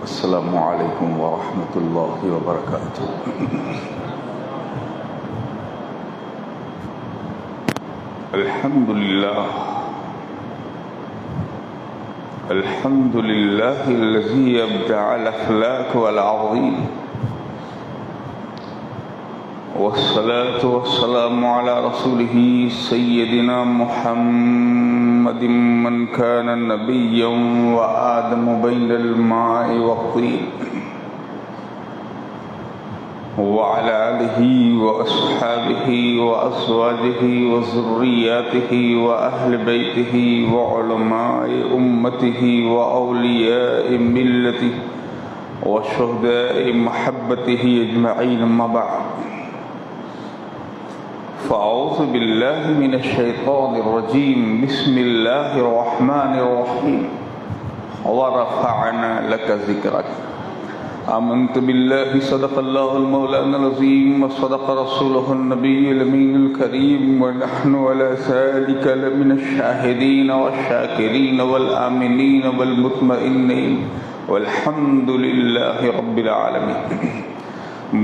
السلام علیکم ورحمۃ اللہ وبرکاتہ۔ الحمد للہ الذی ابدع الاخلاق والعظیم، والصلاة والسلام على رسوله سيدنا محمد من كان نبيا وآدم بين الماء والطين، وعلى آله وأصحابه وأزواجه وذرياته وأهل بيته وعلماء أمته وأولياء ملته وشهداء محبته أجمعين، أما بعد، فأعوذ بالله من الشيطان الرجيم، بسم الله الرحمن الرحيم، ورفعنا لك ذكرك، آمنت بالله صدق الله المولانا العظيم وصدق رسوله النبي الأمين الكريم، ونحن على ذلك لمن الشاهدين والشاكرين والآمنين والمطمئنين، والحمد لله رب العالمين۔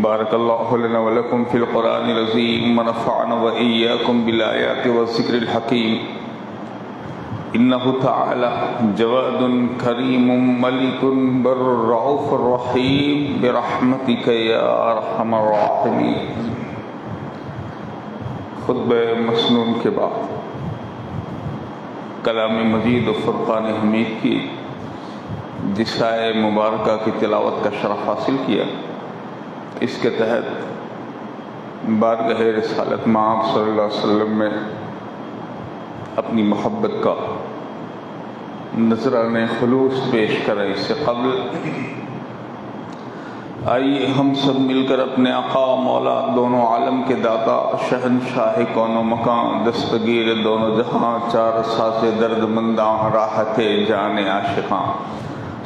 بارک اللہ لنا ولکم فی القرآن العظیم، ونفعنا وإیاکم بالآیات والذکر الحکیم۔ انہ تعالی جواد کریم ملک بر رؤوف رحیم، برحمتک یا ارحم الراحمین۔ خطبہ مسنون کے بعد کلام مجید و فرقان حمید کی جس آیہ مبارکہ کی تلاوت کا شرف حاصل کیا، اس کے تحت بارگاہ رسالت مآب صلی اللہ علیہ وسلم میں اپنی محبت کا نذرانِ خلوص پیش کریں۔ اس سے قبل آئیے ہم سب مل کر اپنے آقا مولا دونوں عالم کے داتا، شہنشاہ کون و مکان، دستگیر دونوں جہاں، چار ساز درد منداں، راحت جان عاشقاں،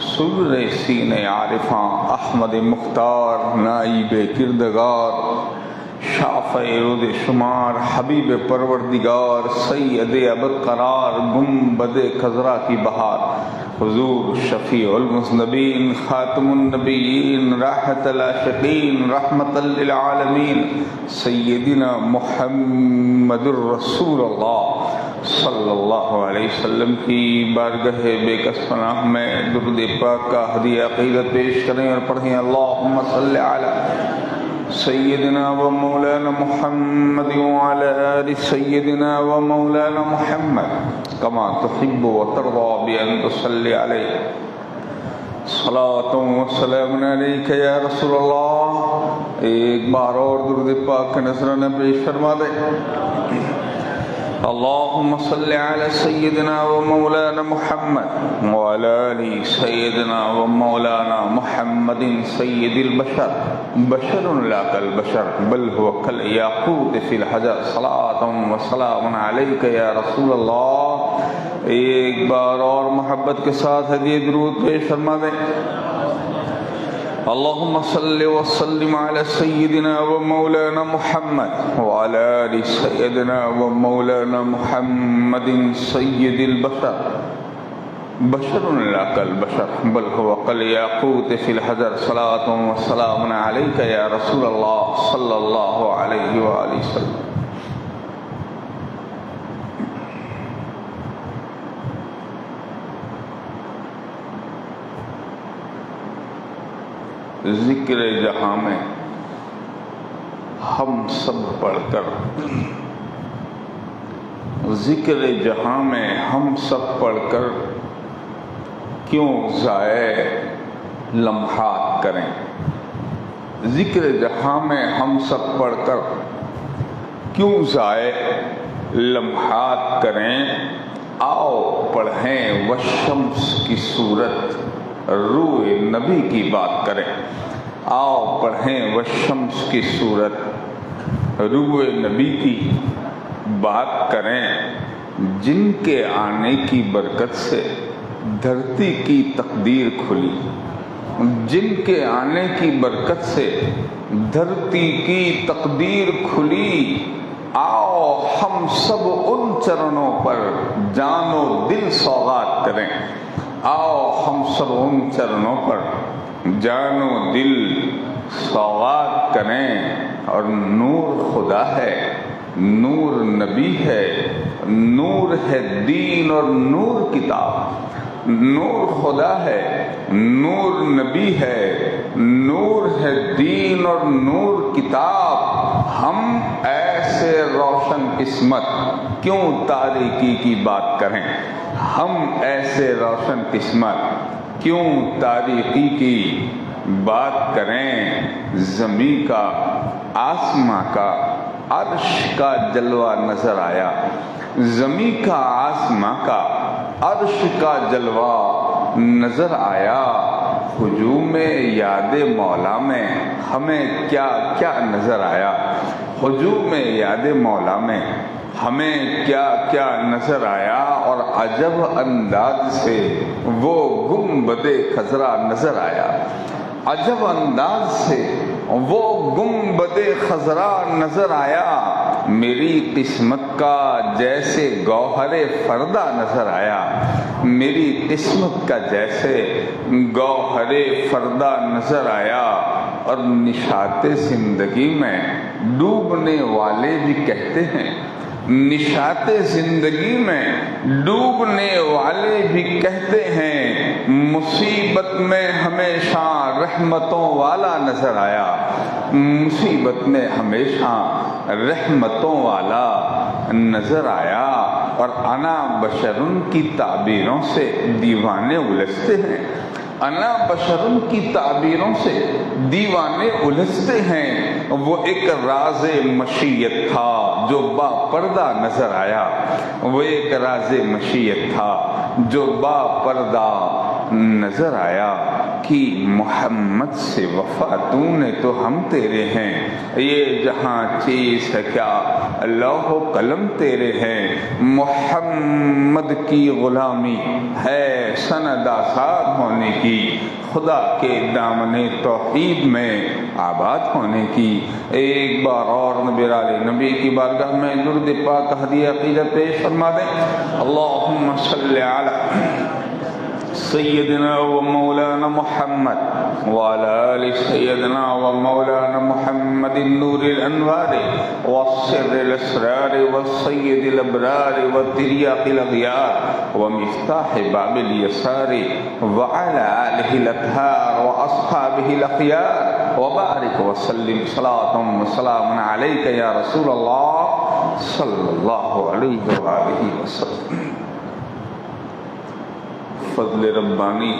سر سین عارفاں، احمد مختار نائب کردگار، شافع رود شمار، حبیب پروردگار، سید ابد قرار، گنبد خضرا کی بہار، حضور شفیع المذنبین، خاتم النبیین، راحت العاشقین، رحمت للعالمین، سیدنا محمد الرسول اللہ صلی اللہ علیہ وسلم کی بارگاہ بے کس پناہ میں درود پاک کا ہدیہ عقیدت پیش کریں اور پڑھیں۔ اللہم صلی علی سیدنا و مولانا محمد وعلی آل سیدنا و مولانا محمد کما تحب و ترضى بأن تصلی علیہ، صلاۃ و سلام علیک یا رسول اللہ۔ ایک بار اور درود پاک کا نذرانہ پیش فرما دیں۔ اللہم صلی علی سیدنا و مولانا محمد وعلی آل سیدنا و مولانا محمد سید البشر، بشر لا کالبشر بل هو کالیاقوت فی الحجر، صلاۃ و سلام علیک یا رسول اللہ۔ ایک بار اور محبت کے ساتھ ہدیہ درود پیش فرما دیں۔ اللہم صلی وسلم علی سیدنا و مولانا محمد وعلی آل سیدنا و مولانا محمد سید البشر، بشر لا کالبشر بل هو کالیاقوت فی الحجر، صلاۃ و سلام علیک یا رسول اللہ صلی اللہ علیہ وآلہ وسلم۔ ذکر جہاں میں ہم سب پڑھ کر، ذکر جہاں میں ہم سب پڑھ کر کیوں ضائع لمحات کریں، ذکر جہاں میں ہم سب پڑھ کر کیوں ضائع لمحات کریں، آؤ پڑھیں والشمس کی صورت، روئے نبی کی بات کریں، آؤ پڑھیں والشمس کی صورت، روئے نبی کی بات کریں، جن کے آنے کی برکت سے دھرتی کی تقدیر کھلی، جن کے آنے کی برکت سے دھرتی کی تقدیر کھلی، آؤ ہم سب ان چرنوں پر جان و دل سوغات کریں، آؤ ہم سب ان چرنوں پر جان و دل سوغات کریں، اور نور خدا ہے، نور نبی ہے، نور ہے دین اور نور کتاب۔ نور خدا ہے، نور نبی ہے، نور ہے دین اور نور کتاب۔ ہم ایسے روشن قسمت کیوں تاریکی کی بات کریں؟ ہم ایسے روشن قسمت کیوں تاریکی کی بات کریں؟ زمین کا، آسماں کا، عرش کا جلوہ نظر آیا، زمین کا، آسماں کا، عرش کا جلوہ نظر آیا۔ ہجوم یاد مولا میں ہمیں کیا کیا نظر آیا؟ ہجوم یاد مولا میں ہمیں کیا کیا نظر آیا؟ اور عجب انداز سے وہ گنبد خضرا نظر آیا، عجب انداز سے وہ گنبد خضرا نظر آیا۔ میری قسمت کا جیسے گوہر فردہ نظر آیا، میری قسمت کا جیسے گوہر فردہ نظر آیا۔ اور نشاط زندگی میں ڈوبنے والے بھی کہتے ہیں، نشاط زندگی میں ڈوبنے والے بھی کہتے ہیں، مصیبت میں ہمیشہ رحمتوں والا نظر آیا، مصیبت میں ہمیشہ رحمتوں والا نظر آیا۔ اور انا بشرن کی تعبیروں سے دیوانے الجھتے ہیں، انا بشرن کی تعبیروں سے دیوانے الجھتے ہیں۔ وہ ایک راز مشیت تھا جو با پردہ نظر آیا، وہ ایک راز مشیت تھا جو با پردہ نظر آیا۔ کہ محمد سے وفا تو نے تو ہم تیرے ہیں، یہ جہاں چیز ہے کیا لوح و قلم تیرے ہیں۔ محمد کی غلامی ہے سند آزاد ہونے کی، خدا کے دامن توحید میں آباد ہونے کی۔ ایک بار اور نبی علیہ نبی کی بارگاہ میں درود پاک ہدیہ عقیدت پیش فرما دیں۔ اللہم صلی علی سیدنا و مولانا محمد وعلى آل سيدنا ومولانا محمد النور الأنوار والسر الأسرار والسيد الأبرار والترياق الأغيار ومفتاح باب اليسار وعلى آله الأطهار وأصحابه الأخيار وبارك وسلم صلاة وسلام عليك يا رسول الله صلى الله عليه وآله وسلم۔ فضل ربانی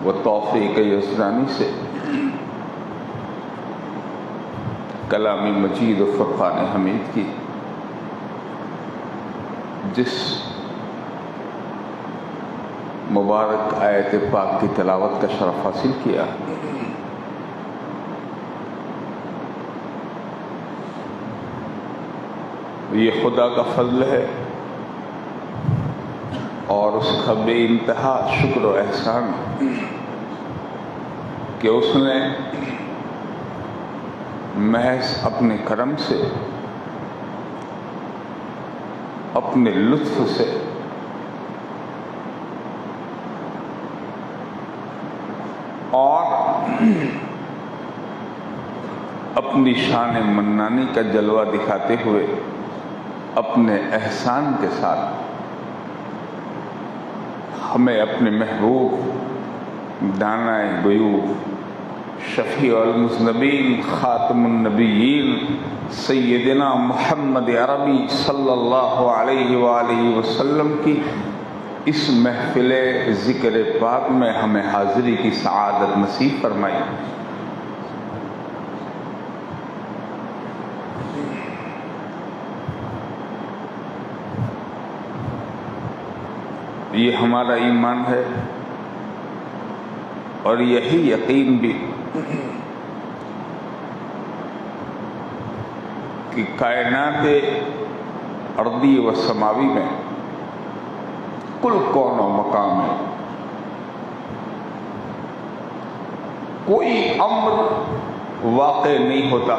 و توفیق یزدانی سے کلام مجید و فرقان حمید کی جس مبارک آیت پاک کی تلاوت کا شرف حاصل کیا، یہ خدا کا فضل ہے اور اس کا بے انتہا شکر و احسان کہ اس نے محض اپنے کرم سے، اپنے لطف سے اور اپنی شان منانی کا جلوہ دکھاتے ہوئے اپنے احسان کے ساتھ ہمیں اپنے محبوب دانائے غیوب شفیع المذنبین خاتم النبیین سیدنا محمد عربی صلی اللہ علیہ وآلہ وسلم کی اس محفل ذکر پاک میں ہمیں حاضری کی سعادت نصیب فرمائی۔ یہ ہمارا ایمان ہے اور یہی یقین بھی کہ کائنات ارضی و سماوی میں کل کون و مقام میں کوئی امر واقع نہیں ہوتا،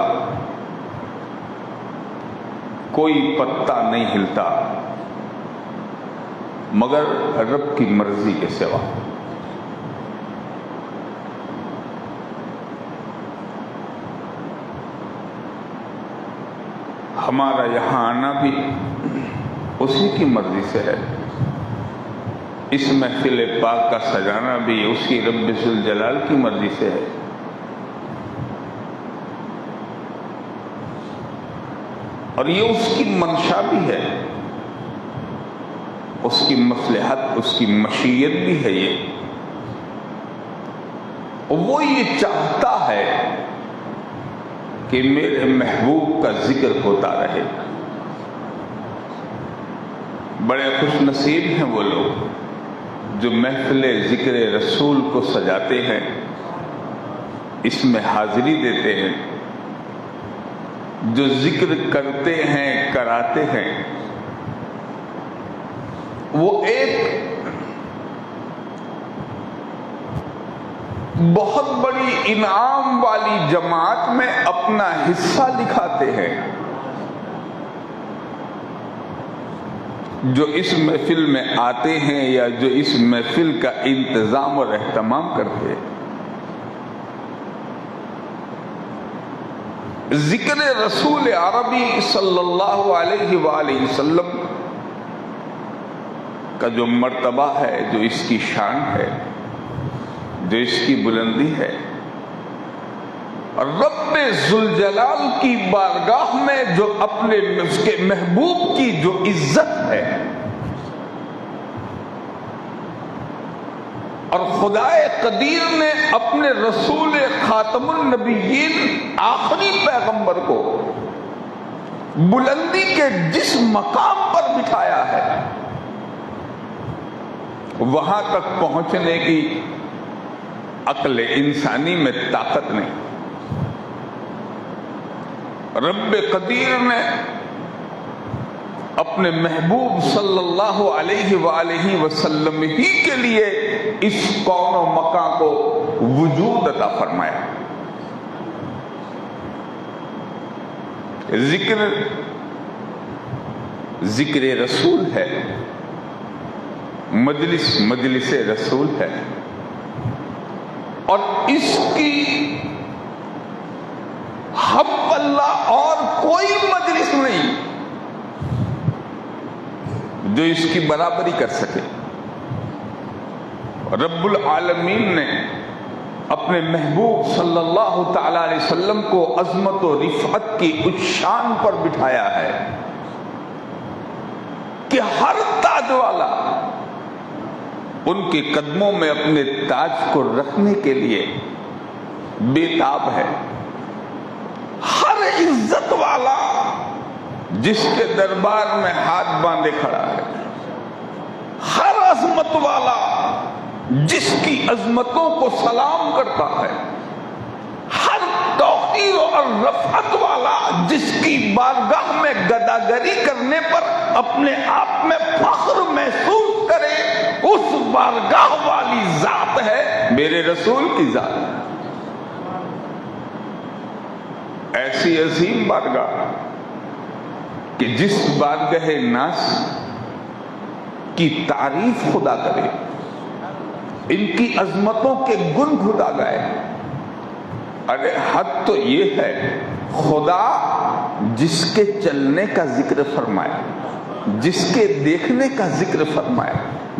کوئی پتا نہیں ہلتا مگر رب کی مرضی کے سوا۔ ہمارا یہاں آنا بھی اسی کی مرضی سے ہے، اس محفل پاک کا سجانا بھی اسی رب ذوالجلال کی مرضی سے ہے۔ اور یہ اس کی منشا بھی ہے، اس کی مصلحت، اس کی مشیت بھی ہے یہ۔ وہ یہ چاہتا ہے کہ میرے محبوب کا ذکر ہوتا رہے۔ بڑے خوش نصیب ہیں وہ لوگ جو محفل ذکر رسول کو سجاتے ہیں، اس میں حاضری دیتے ہیں، جو ذکر کرتے ہیں، کراتے ہیں۔ وہ ایک بہت بڑی انعام والی جماعت میں اپنا حصہ دکھاتے ہیں، جو اس محفل میں آتے ہیں یا جو اس محفل کا انتظام اور اہتمام کرتے ہیں۔ ذکر رسول عربی صلی اللہ علیہ وآلہ وسلم کا جو مرتبہ ہے، جو اس کی شان ہے، جو اس کی بلندی ہے، اور رب ذوالجلال کی بارگاہ میں جو اپنے اس کے محبوب کی جو عزت ہے، اور خدائے قدیر نے اپنے رسول خاتم النبیین آخری پیغمبر کو بلندی کے جس مقام پر بٹھایا ہے، وہاں تک پہنچنے کی عقل انسانی میں طاقت نہیں۔ رب قدیر نے اپنے محبوب صلی اللہ علیہ وآلہ وسلم ہی کے لیے اس کون و مکان کو وجود عطا فرمایا۔ ذکر رسول ہے، مجلس رسول ہے، اور اس کی ہم اللہ اور کوئی مجلس نہیں جو اس کی برابری کر سکے۔ رب العالمین نے اپنے محبوب صلی اللہ تعالی علیہ وسلم کو عظمت و رفعت کی اس شان پر بٹھایا ہے کہ ہر تاج والا ان کے قدموں میں اپنے تاج کو رکھنے کے لیے بے تاب ہے۔ ہر عزت والا جس کے دربار میں ہاتھ باندھے کھڑا ہے، ہر عظمت والا جس کی عظمتوں کو سلام کرتا ہے، ہر توقیر اور رفعت والا جس کی بارگاہ میں گداگری کرنے پر اپنے آپ میں فخر محسوس کرے، اس بارگاہ والی ذات ہے میرے رسول کی ذات۔ ایسی عظیم بارگاہ کہ جس بارگاہ ناز کی تعریف خدا کرے، ان کی عظمتوں کے گن خدا گائے۔ ارے حد تو یہ ہے، خدا جس کے چلنے کا ذکر فرمائے، جس کے دیکھنے کا ذکر فرمائے،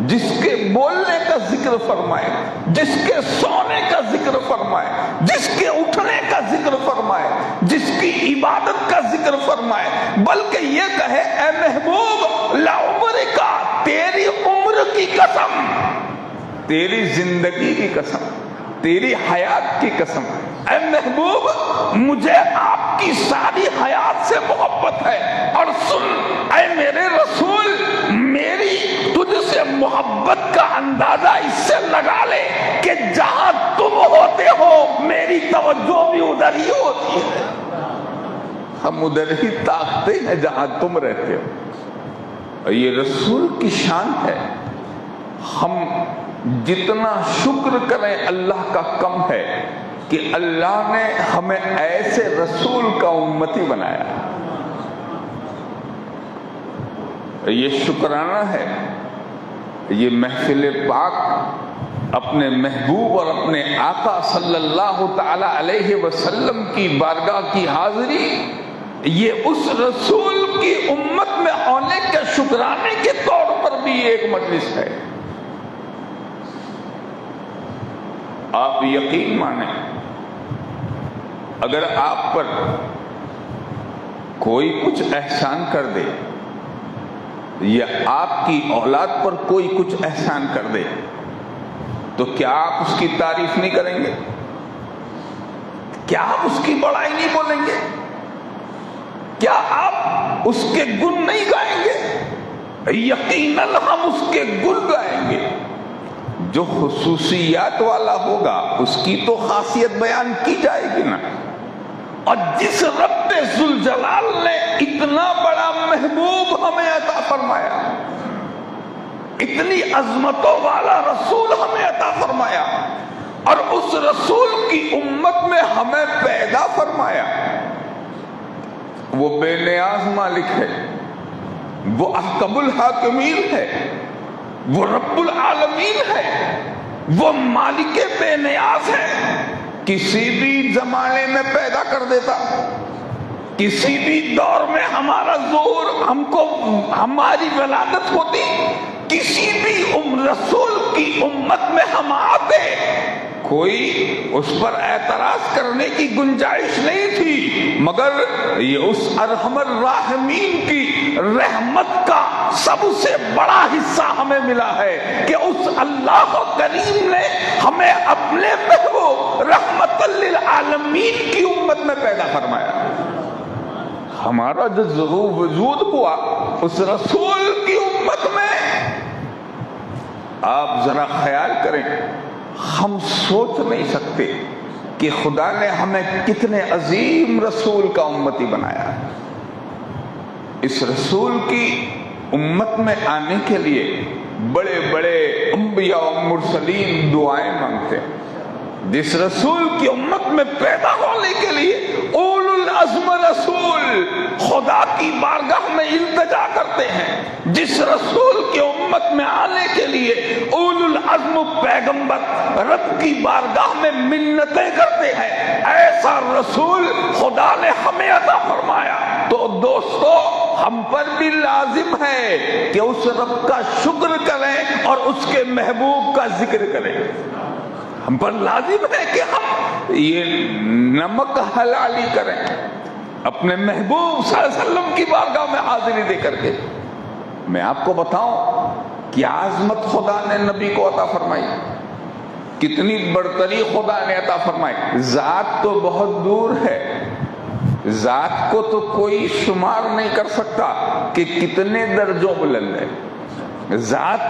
جس کے بولنے کا ذکر فرمائے، جس کے سونے کا ذکر فرمائے، جس کے اٹھنے کا ذکر فرمائے، جس کی عبادت کا ذکر فرمائے، بلکہ یہ کہے اے محبوب لعمرک، تیری عمر کی قسم، تیری زندگی کی قسم، تیری حیات کی قسم، اے محبوب مجھے آپ کی ساری حیات سے محبت ہے، اور سن اے میرے رسول، میری تجھ سے محبت کا اندازہ اس سے لگا لے کہ جہاں تم ہوتے ہو میری توجہ بھی ادھر ہی ہوتی ہے، ہم ادھر ہی تاکتے ہیں جہاں تم رہتے ہو۔ یہ رسول کی شان ہے، ہم جتنا شکر کریں اللہ کا کم ہے کہ اللہ نے ہمیں ایسے رسول کا امتی بنایا۔ یہ شکرانہ ہے، یہ محفل پاک اپنے محبوب اور اپنے آقا صلی اللہ تعالی علیہ وسلم کی بارگاہ کی حاضری یہ اس رسول کی امت میں ہونے کے شکرانے کے طور پر بھی ایک مجلس ہے۔ آپ یقین مانیں، اگر آپ پر کوئی کچھ احسان کر دے یا آپ کی اولاد پر کوئی کچھ احسان کر دے تو کیا آپ اس کی تعریف نہیں کریں گے؟ کیا آپ اس کی بڑائی نہیں بولیں گے؟ کیا آپ اس کے گن نہیں گائیں گے؟ یقیناً ہم اس کے گن گائیں گے۔ جو خصوصیات والا ہوگا اس کی تو خاصیت بیان کی جائے گی نا۔ اور جس رب ذوالجلال نے اتنا بڑا محبوب ہمیں عطا فرمایا، اتنی عظمتوں والا رسول ہمیں عطا فرمایا، اور اس رسول کی امت میں ہمیں پیدا فرمایا، وہ بے نیاز مالک ہے، وہ احکم الحاکمین ہے، وہ رب العالمین ہے، وہ مالک بے نیاز ہے۔ کسی بھی زمانے میں پیدا کر دیتا، کسی بھی دور میں ہمارا ظہور ہماری ولادت ہوتی، کسی بھی رسول کی امت میں ہم آتے، کوئی اس پر اعتراض کرنے کی گنجائش نہیں تھی، مگر یہ اس ارحم الراحمین کی رحمت کا سب سے بڑا حصہ ہمیں ملا ہے کہ اس اللہ کریم نے ہمیں اپنے محبوب رحمت للعالمین کی امت میں پیدا فرمایا۔ ہمارا جو ظہور وجود ہوا اس رسول کی امت میں، آپ ذرا خیال کریں، ہم سوچ نہیں سکتے کہ خدا نے ہمیں کتنے عظیم رسول کا امتی بنایا۔ اس رسول کی امت میں آنے کے لیے بڑے بڑے انبیاء و مرسلین دعائیں مانگتے ہیں۔ جس رسول کی امت میں پیدا ہونے کے لیے اولو العزم رسول خدا کی بارگاہ میں التجا کرتے ہیں، جس رسول کی امت میں آنے کے لیے اولو العزم پیغمبر رب کی بارگاہ میں منتیں کرتے ہیں، ایسا رسول خدا نے ہمیں عطا فرمایا۔ تو دوستو، ہم پر بھی لازم ہے کہ اس رب کا شکر کریں اور اس کے محبوب کا ذکر کریں۔ ہم پر لازم ہے کہ ہم یہ نمک حلالی کریں، اپنے محبوب صلی اللہ علیہ وسلم کی بارگاہ میں حاضری دے کر کے۔ میں آپ کو بتاؤں کیا عظمت خدا نے نبی کو عطا فرمائی، کتنی برتری خدا نے عطا فرمائی۔ ذات تو بہت دور ہے، ذات کو تو کوئی شمار نہیں کر سکتا کہ کتنے درجوں بلند ہے، ذات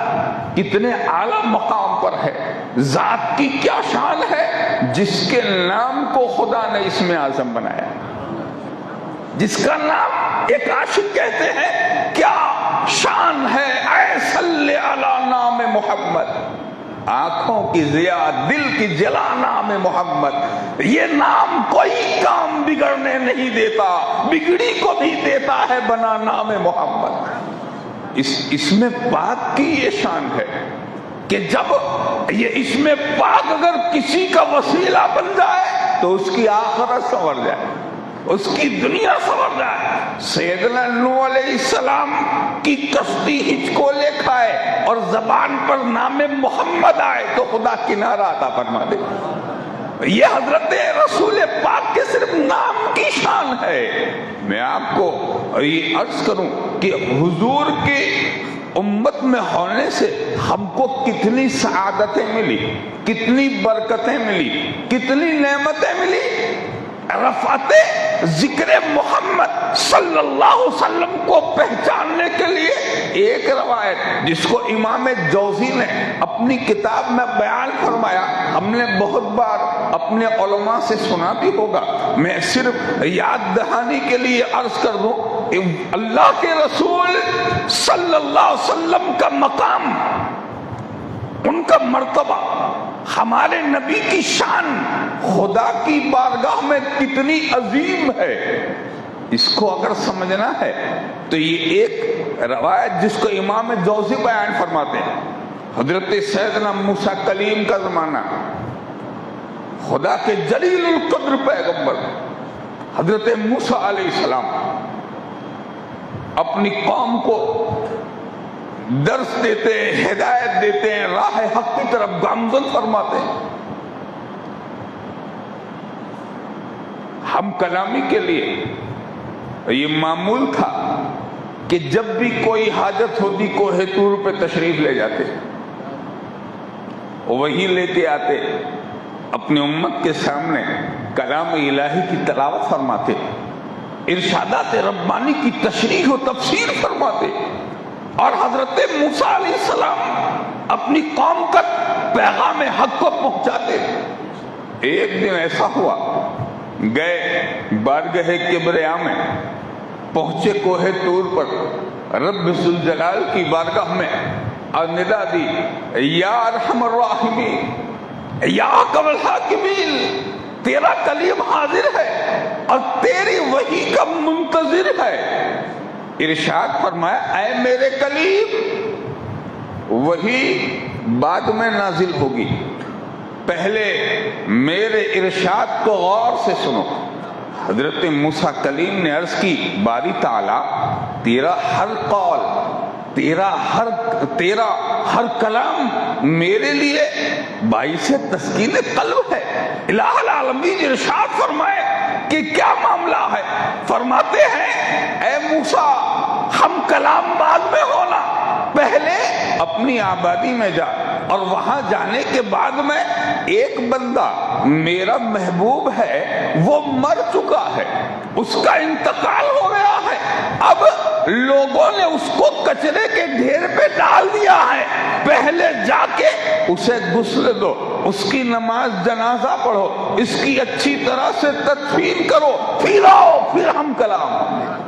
کتنے اعلیٰ مقام پر ہے، ذات کی کیا شان ہے جس کے نام کو خدا نے اسم اعظم بنایا، جس کا نام ایک عاشق کہتے ہیں کیا شان ہے، اے صلی علی نام محمد، آنکھوں کی ضیا دل کی جلا نام محمد۔ یہ نام کوئی کام بگڑنے نہیں دیتا، بگڑی کو بھی دیتا ہے بنا نام محمد۔ اس میں پاک کی یہ شان ہے کہ جب یہ اسم پاک اگر کسی کا وسیلہ بن جائے تو اس کی آخرت سنور جائے، اس کی دنیا سنور جائے۔ سیدنا نوح علیہ السلام کی کشتی ہچکولے کھائے اور زبان پر نام محمد آئے تو خدا کنارہ عطا فرما دے۔ یہ حضرت رسول پاک کے صرف نام کی شان ہے۔ میں آپ کو یہ عرض کروں کہ حضور کی امت میں ہونے سے ہم کو کتنی سعادتیں ملی، کتنی برکتیں ملی، کتنی نعمتیں ملی۔ رفعت ذکر محمد صلی اللہ علیہ وسلم کو پہچاننے کے لیے ایک روایت جس کو امام جوزی نے اپنی کتاب میں بیان فرمایا، ہم نے بہت بار اپنے علماء سے سنا بھی ہوگا، میں صرف یاد دہانی کے لیے عرض کر دوں، اللہ کے رسول صلی اللہ علیہ وسلم کا مقام، ان کا مرتبہ، ہمارے نبی کی شان خدا کی بارگاہ میں کتنی عظیم ہے، اس کو اگر سمجھنا ہے تو یہ ایک روایت جس کو امام جوزی بیان فرماتے ہیں، حضرت سیدنا موسیٰ کلیم کا زمانہ، خدا کے جلیل القدر پیغمبر حضرت موسیٰ علیہ السلام اپنی قوم کو درس دیتے ہیں، ہدایت دیتے ہیں، راہ حق کی طرف گامزن فرماتے ہیں۔ ہم کلامی کے لیے یہ معمول تھا کہ جب بھی کوئی حاجت ہوتی کوہ طور پہ تشریف لے جاتے، وہی لے کے آتے، اپنی امت کے سامنے کلام الہی کی تلاوت فرماتے، ارشادات ربانی کی تشریح و تفسیر فرماتے، اور حضرت موسیٰ علیہ السلام اپنی قوم کا پیغام حق کو پہنچاتے۔ ایک دن ایسا ہوا، گئے بارگاہ کبریا میں، پہنچے کوہ طور پر، رب ذوالجلال کی بارگاہ میں، اور ندا دی، یا ارحم الراحمین، یا احکم الحاکمین، تیرا کلیم حاضر ہے اور تیری وحی کا منتظر ہے۔ ارشاد فرمایا، اے میرے کلیم، وحی بعد میں نازل ہوگی، پہلے میرے ارشاد کو غور سے سنو۔ حضرت موسیٰ کلیم نے عرض کی، باری تعالیٰ، تیرا ہر قول، تیرا ہر کلام میرے لیے باعث تسکین قلب ہے۔ الہ العالمین ارشاد فرمائے کہ کیا معاملہ ہے؟ فرماتے ہیں، اے موسیٰ، ہم کلام بعد میں ہونا، پہلے اپنی آبادی میں جا، اور وہاں جانے کے بعد میں ایک بندہ میرا محبوب ہے، وہ مر چکا ہے، اس کا انتقال ہو گیا ہے، اب لوگوں نے اس کو کچرے کے ڈھیر پہ ڈال دیا ہے، پہلے جا کے اسے غسل دو، اس کی نماز جنازہ پڑھو، اس کی اچھی طرح سے تدفین کرو، پھر آؤ، پھر ہم کلام۔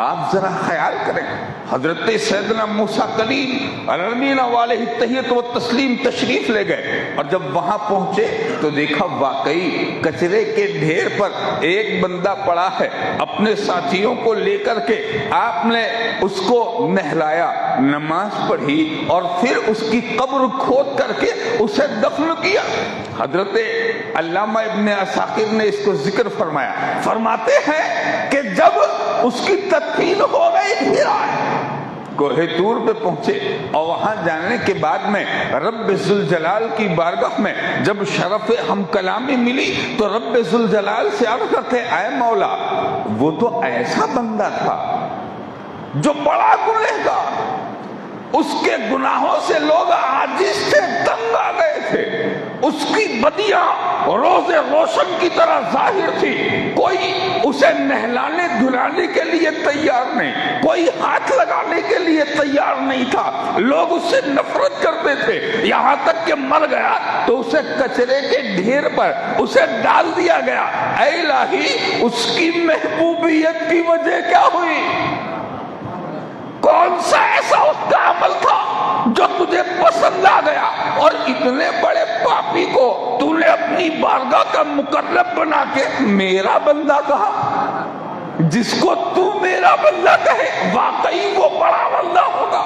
آپ ذرا خیال کریں، حضرت سیدنا موسیٰ کلیم علیہ علیہ التحیۃ و تسلیم تشریف لے گئے، اور جب وہاں پہنچے تو دیکھا واقعی کچرے کے ڈھیر پر ایک بندہ پڑا ہے۔ اپنے ساتھیوں کو لے کر کے آپ نے اس کو نہلایا، نماز پڑھی، اور پھر اس کی قبر کھود کر کے اسے دفن کیا۔ حضرت علامہ ابن عساکر نے اس کو ذکر فرمایا، فرماتے ہیں کہ جب اس کی تدفین ہو گئی، پھر آئے کوہ طور پہ پہنچے، اور وہاں جانے کے بعد میں رب ذوالجلال کی بارگاہ میں جب شرف ہم کلامی ملی تو رب ذوالجلال سے عرض کرتے، اے مولا، وہ تو ایسا بندہ تھا جو بڑا گنہگار، اس کے گناہوں سے لوگ عاجز تھے، تنگ آ گئے تھے، اس کی بدیاں روز روشن کی طرح ظاہر تھی، کوئی اسے نہلانے دھلانے کے لیے تیار نہیں، کوئی ہاتھ لگانے کے لیے تیار نہیں تھا، لوگ اس سے نفرت کرتے تھے، یہاں تک کہ مر گیا تو اسے کچرے کے ڈھیر پر اسے ڈال دیا گیا۔ اے الہی، اس کی محبوبیت کی وجہ کیا ہوئی؟ کون سا ایسا اس کا عمل تھا جو تجھے پسند آ گیا، اور اتنے بڑے پاپی کو تو نے اپنی بارگاہ کا مقرب بنا کے میرا بندہ کہا؟ جس کو تو میرا بندہ کہے، واقعی وہ بڑا بندہ ہوگا۔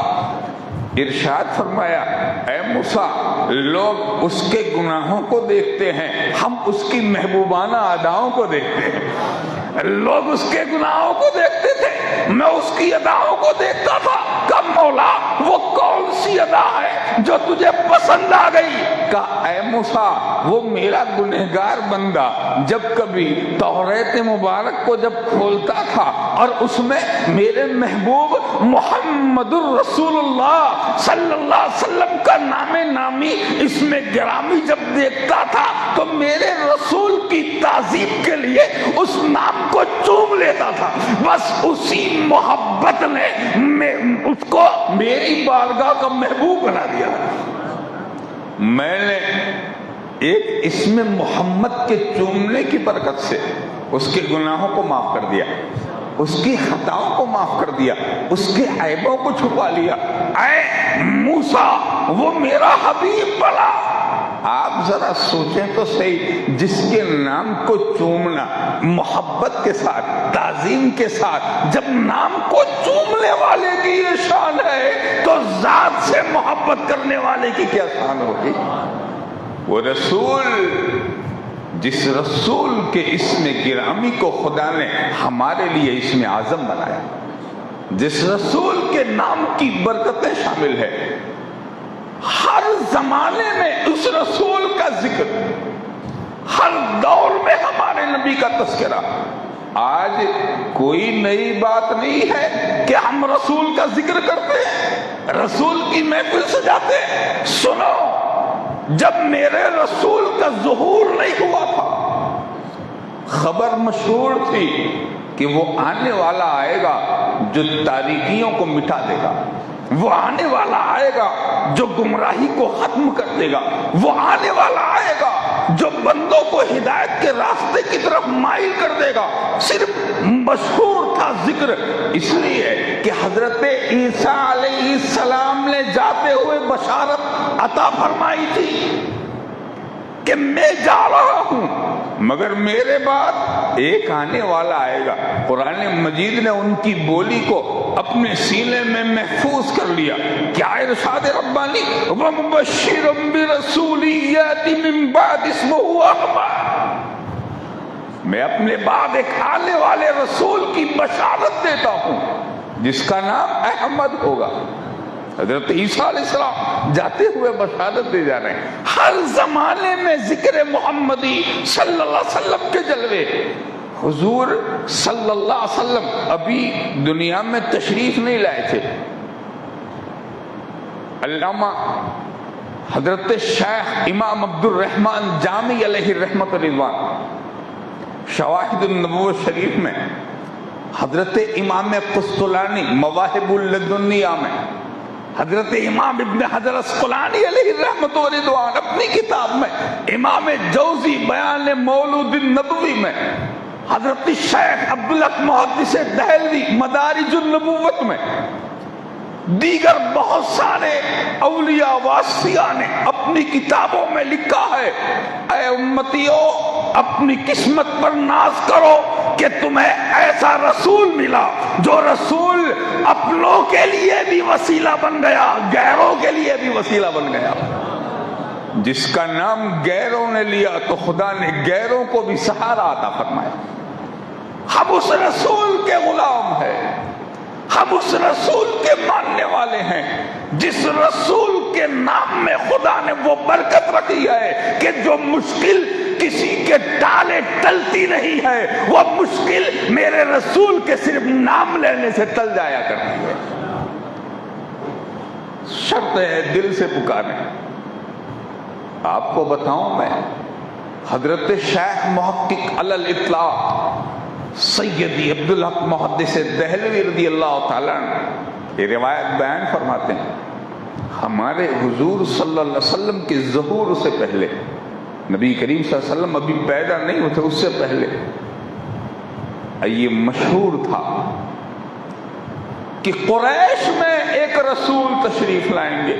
ارشاد فرمایا، اے موسیٰ، لوگ اس کے گناہوں کو دیکھتے ہیں، ہم اس کی محبوبانہ اداؤں کو دیکھتے ہیں۔ لوگ اس کے گناہوں کو دیکھتے تھے، میں اس کی اداؤں کو دیکھتا تھا۔ کب مولا، وہ کون سی ادا ہے جو تجھے پسند آ گئی؟ کہا، اے موسیٰ، وہ میرا گنہگار بندہ جب کبھی توریت مبارک کو جب کھولتا تھا اور اس میں میرے محبوب محمد الرسول اللہ صلی اللہ علیہ وسلم کا نام نامی اس میں گرامی جب دیکھتا تھا تو میرے رسول کی تعظیم کے لیے اس نام کو چوم لیتا تھا۔ بس اسی محبت نے اس کو میری بارگاہ کا محبوب بنا دیا۔ میں نے ایک اسم محمد کے چومنے کی برکت سے اس کے گناہوں کو معاف کر دیا، اس کی خطاؤں کو معاف کر دیا، اس کے عیبوں کو چھپا لیا۔ اے موسیٰ، وہ میرا حبیب بنا۔ آپ ذرا سوچیں تو صحیح، جس کے نام کو چومنا محبت کے ساتھ، تعظیم کے ساتھ، جب نام کو چومنے والے کی یہ شان ہے تو ذات سے محبت کرنے والے کی کیا شان ہوگی؟ وہ رسول جس رسول کے اسم گرامی کو خدا نے ہمارے لیے اسم اعظم بنایا، جس رسول کے نام کی برکتیں شامل ہے، ہر زمانے میں اس رسول کا ذکر، ہر دور میں ہمارے نبی کا تذکرہ۔ آج کوئی نئی بات نہیں ہے کہ ہم رسول کا ذکر کرتے ہیں، رسول کی محفل سجاتے ہیں۔ سنو، جب میرے رسول کا ظہور نہیں ہوا تھا، خبر مشہور تھی کہ وہ آنے والا آئے گا جو تاریکیوں کو مٹا دے گا، وہ آنے والا آئے گا جو گمراہی کو ختم کر دے گا، وہ آنے والا آئے گا جو بندوں کو ہدایت کے راستے کی طرف مائل کر دے گا۔ صرف مشہور تھا ذکر اس لیے کہ حضرت عیسیٰ علیہ السلام نے جاتے ہوئے بشارت عطا فرمائی تھی کہ میں جا رہا ہوں مگر میرے بعد ایک آنے والا آئے گا۔ قرآن مجید نے ان کی بولی کو اپنے سینے میں محفوظ کر لیا۔ کیا ارشاد ربانی، وَمُبَشِّرًا بِرَسُولٍ يَأْتِي مِن بَعْدِهِ اسْمُهُ أَحْمَدُ، میں اپنے بعد ایک آنے والے رسول کی بشارت دیتا ہوں جس کا نام احمد ہوگا۔ حضرت عیسیٰ علیہ السلام جاتے ہوئے بشارت دے جا رہے ہیں۔ ہر زمانے میں ذکر محمدی صلی اللہ علیہ وسلم کے جلوے۔ حضور صلی اللہ علیہ وسلم ابھی دنیا میں تشریف نہیں لائے تھے۔ علامہ حضرت شیخ امام عبد الرحمن جامی علیہ رحمت رضوان شواہد النبوت شریف میں، حضرت امام قسطلانی مواہب اللدنیہ میں، حضرت امام ابن حجر اسقلانی علیہ رحمت و رضوان اپنی کتاب میں، امام جوزی بیان مولود النبوی میں، حضرت شیخ عبدالحق محدث دہلوی مدارج النبوت میں، دیگر بہت سارے اولیاء واسطیاء نے اپنی کتابوں میں لکھا ہے، اے امتیو اپنی قسمت پر ناز کرو کہ تمہیں ایسا رسول ملا جو رسول اپنوں کے لیے بھی وسیلہ بن گیا، غیروں کے لیے بھی وسیلہ بن گیا۔ جس کا نام غیروں نے لیا تو خدا نے غیروں کو بھی سہارا عطا فرمایا۔ ہم اس رسول کے غلام ہیں، ہم اس رسول کے ماننے والے ہیں جس رسول کے نام میں خدا نے وہ برکت رکھی ہے کہ جو مشکل کسی کے ٹالے ٹلتی نہیں ہے، وہ مشکل میرے رسول کے صرف نام لینے سے ٹل جایا کرتی ہے۔ شرط ہے دل سے پکاریں۔ آپ کو بتاؤں میں، حضرت شیخ محقق علی الاطلاق سیدی عبدالحق محدث دہلوی رضی اللہ تعالیٰ عنہ یہ روایت بیان فرماتے ہیں، ہمارے حضور صلی اللہ علیہ وسلم کے ظہور سے پہلے، نبی کریم صلی اللہ علیہ وسلم ابھی پیدا نہیں ہوتے، اس سے پہلے یہ مشہور تھا کہ قریش میں ایک رسول تشریف لائیں گے،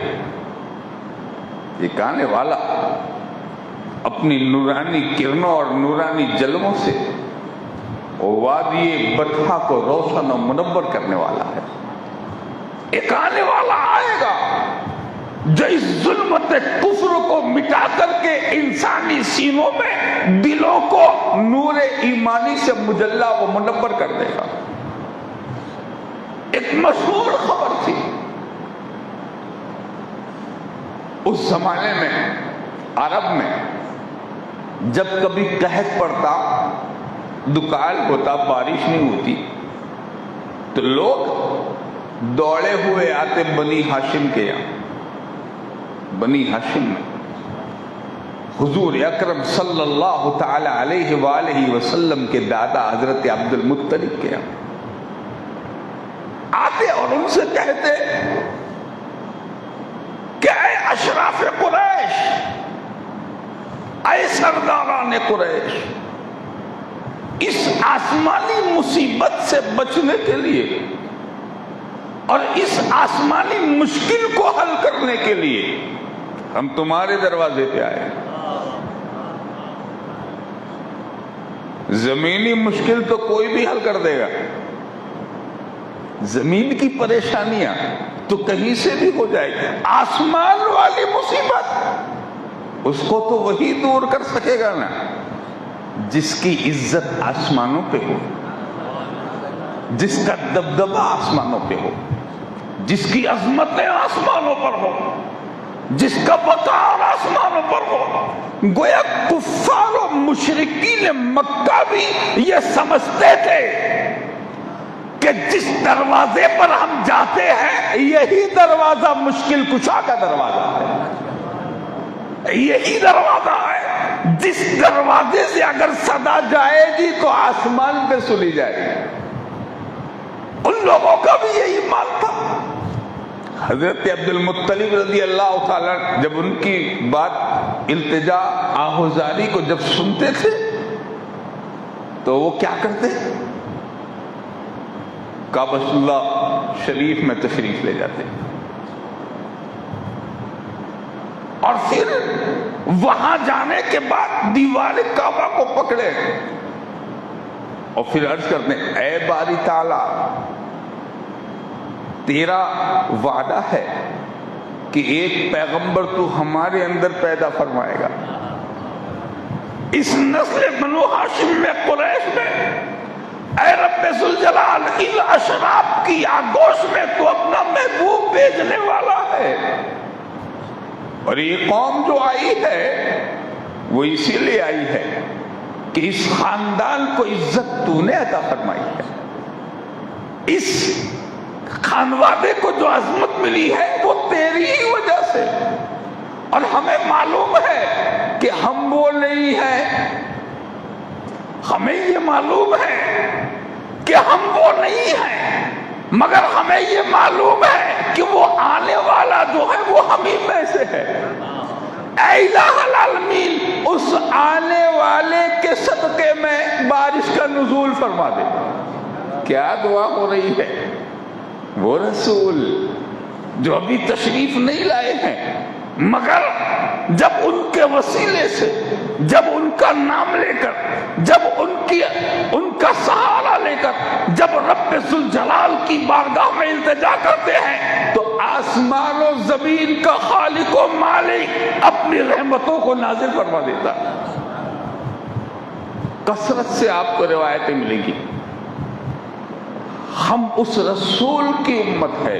ایک آنے والا اپنی نورانی کرنوں اور نورانی جلووں سے وادی بطحا کو روشن و منور کرنے والا ہے۔ ایک آنے والا آئے گا جو اس ظلمت کفر کو مٹا کر کے انسانی سینوں میں دلوں کو نور ایمانی سے مجلا و منور کر دے گا۔ ایک مشہور خبر تھی اس زمانے میں، عرب میں جب کبھی قحط پڑتا، دکال ہوتا، بارش نہیں ہوتی تو لوگ دوڑے ہوئے آتے بنی ہاشم کے یہاں۔ بنی ہاشم میں حضور اکرم صلی اللہ تعالی علیہ وآلہ وسلم کے دادا حضرت عبد المطلب کے یہاں آتے اور ان سے کہتے کہ اے اشراف قریش، اے سرداران قریش، اس آسمانی مصیبت سے بچنے کے لیے اور اس آسمانی مشکل کو حل کرنے کے لیے ہم تمہارے دروازے پہ آئے۔ زمینی مشکل تو کوئی بھی حل کر دے گا، زمین کی پریشانیاں تو کہیں سے بھی ہو جائے گی، آسمان والی مصیبت اس کو تو وہی دور کر سکے گا نا۔ جس کی عزت آسمانوں پہ ہو، جس کا دبدبہ آسمانوں پہ ہو، جس کی عظمتیں آسمانوں پر ہو، جس کا وقار آسمانوں پر ہو. گویا کفار و مشرکین مکہ بھی یہ سمجھتے تھے کہ جس دروازے پر ہم جاتے ہیں یہی دروازہ مشکل کشا کا دروازہ ہے، یہی دروازہ ہے جس دروازے سے اگر صدا جائے گی تو آسمان پہ سنی جائے گی. ان لوگوں کا بھی یہی مان تھا. حضرت عبد المطلب رضی اللہ تعالیٰ جب ان کی بات التجا آہوزاری کو جب سنتے تھے تو وہ کیا کرتے؟ کعبۃ اللہ شریف میں تشریف لے جاتے اور پھر وہاں جانے کے بعد دیوار کعبہ کو پکڑے اور پھر عرض کرتے ہیں اے باری تعالیٰ تیرا وعدہ ہے کہ ایک پیغمبر تو ہمارے اندر پیدا فرمائے گا، اس نسل بنو ہاشم میں قریش میں، اے رب ذوالجلال ان اشراف کی آگوش میں تو اپنا محبوب بھیجنے والا ہے. اور یہ قوم جو آئی ہے وہ اسی لیے آئی ہے کہ اس خاندان کو عزت تو نے عطا فرمائی ہے، اس خانوادے کو جو عظمت ملی ہے وہ تیری ہی وجہ سے. اور ہمیں معلوم ہے کہ ہم وہ نہیں ہیں، ہمیں یہ معلوم ہے کہ ہم وہ نہیں ہیں، مگر ہمیں یہ معلوم ہے کہ وہ آنے والا جو ہے وہ ہم ہی میں سے ہے. اے الہ العالمین اس آنے والے کے صدقے میں بارش کا نزول فرما دے. کیا دعا ہو رہی ہے؟ وہ رسول جو ابھی تشریف نہیں لائے ہیں مگر جب ان کے وسیلے سے، جب ان کا نام لے کر، جب ان کا سہارا لے کر، جب رب ذوالجلال کی بارگاہ میں التجا کرتے ہیں تو آسمان و زمین کا خالق و مالک اپنی رحمتوں کو نازل فرما دیتا. کثرت سے آپ کو روایتیں ملیں گی. ہم اس رسول کی امت ہے